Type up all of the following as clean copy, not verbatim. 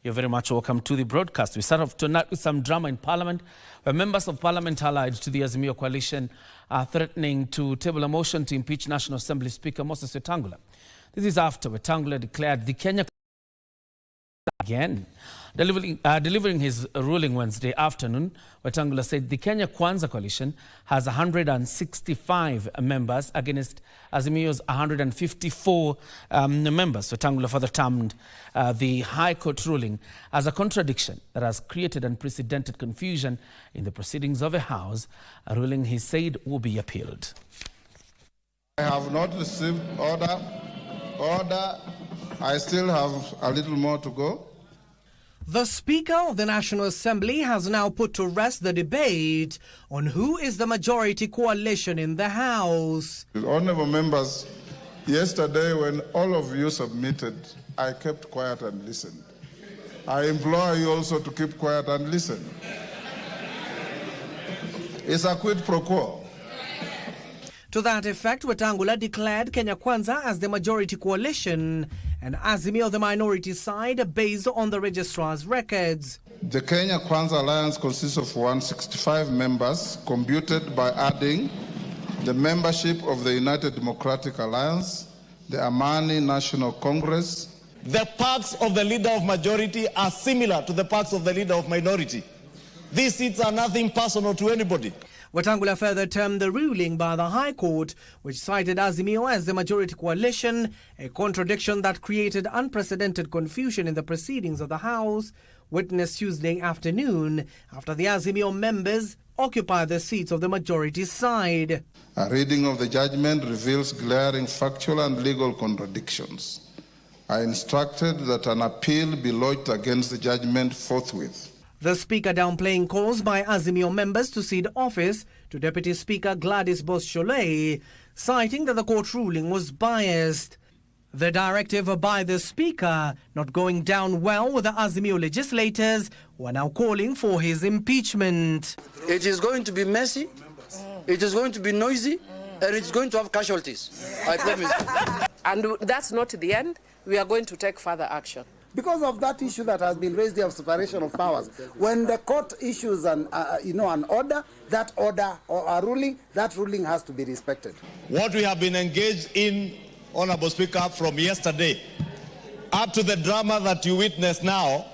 You're very much welcome to the broadcast. We start off tonight with some drama in Parliament, where members of Parliament allied to the Azimio Coalition are threatening to table a motion to impeach National Assembly Speaker Moses Wetangula. This is after Wetangula declared the Kenya again. Delivering his ruling Wednesday afternoon, Wetangula said the Kenya Kwanza coalition has 165 members against Azimio's 154 members. Wetangula further termed the High Court ruling as a contradiction that has created unprecedented confusion in the proceedings of a House, a ruling he said will be appealed. I have not received order. I still have a little more to go. The Speaker of the National Assembly has now put to rest the debate on who is the majority coalition in the House. Honourable members, yesterday when all of you submitted, I kept quiet and listened. I implore you also to keep quiet and listen. It's a quid pro quo. To that effect, Wetangula declared Kenya Kwanza as the majority coalition and Azimio the minority side based on the registrar's records. The Kenya Kwanza Alliance consists of 165 members, computed by adding the membership of the United Democratic Alliance, the Amani National Congress. The perks of the leader of majority are similar to the perks of the leader of minority. These seats are nothing personal to anybody. Wetangula further termed the ruling by the High Court, which cited Azimio as the majority coalition, a contradiction that created unprecedented confusion in the proceedings of the House, witnessed Tuesday afternoon after the Azimio members occupied the seats of the majority side. A reading of the judgment reveals glaring factual and legal contradictions. I instructed that an appeal be lodged against the judgment forthwith. The Speaker downplaying calls by Azimio members to cede office to Deputy Speaker Gladys Bos-Cholei, citing that the court ruling was biased. The directive by the Speaker not going down well with the Azimio legislators, who are now calling for his impeachment. It is going to be messy, it is going to be noisy, and it's going to have casualties. I promise. And that's not the end. We are going to take further action. Because of that issue that has been raised here of separation of powers, when the court issues an order, that order or a ruling, that ruling has to be respected. What we have been engaged in, Honourable Speaker, from yesterday up to the drama that you witness now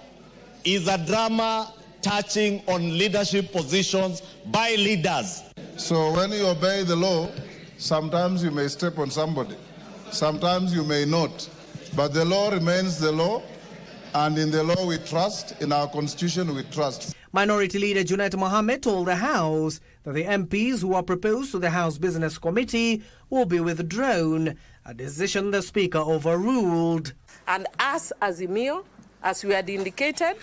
is a drama touching on leadership positions by leaders. So when you obey the law, sometimes you may step on somebody, sometimes you may not, but the law remains the law. And in the law we trust, in our constitution we trust. Minority Leader Junet Mohammed told the House that the MPs who are proposed to the House Business Committee will be withdrawn, a decision the Speaker overruled. And as Azimio, as we had indicated,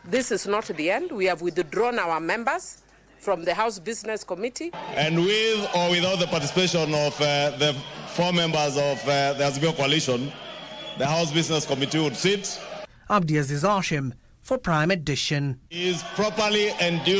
this is not the end. We have withdrawn our members from the House Business Committee. And with or without the participation of the 4 members of the Azimio Coalition, the House Business Committee would sit. Abdiaziz Hashim for Prime Edition. Is properly and duly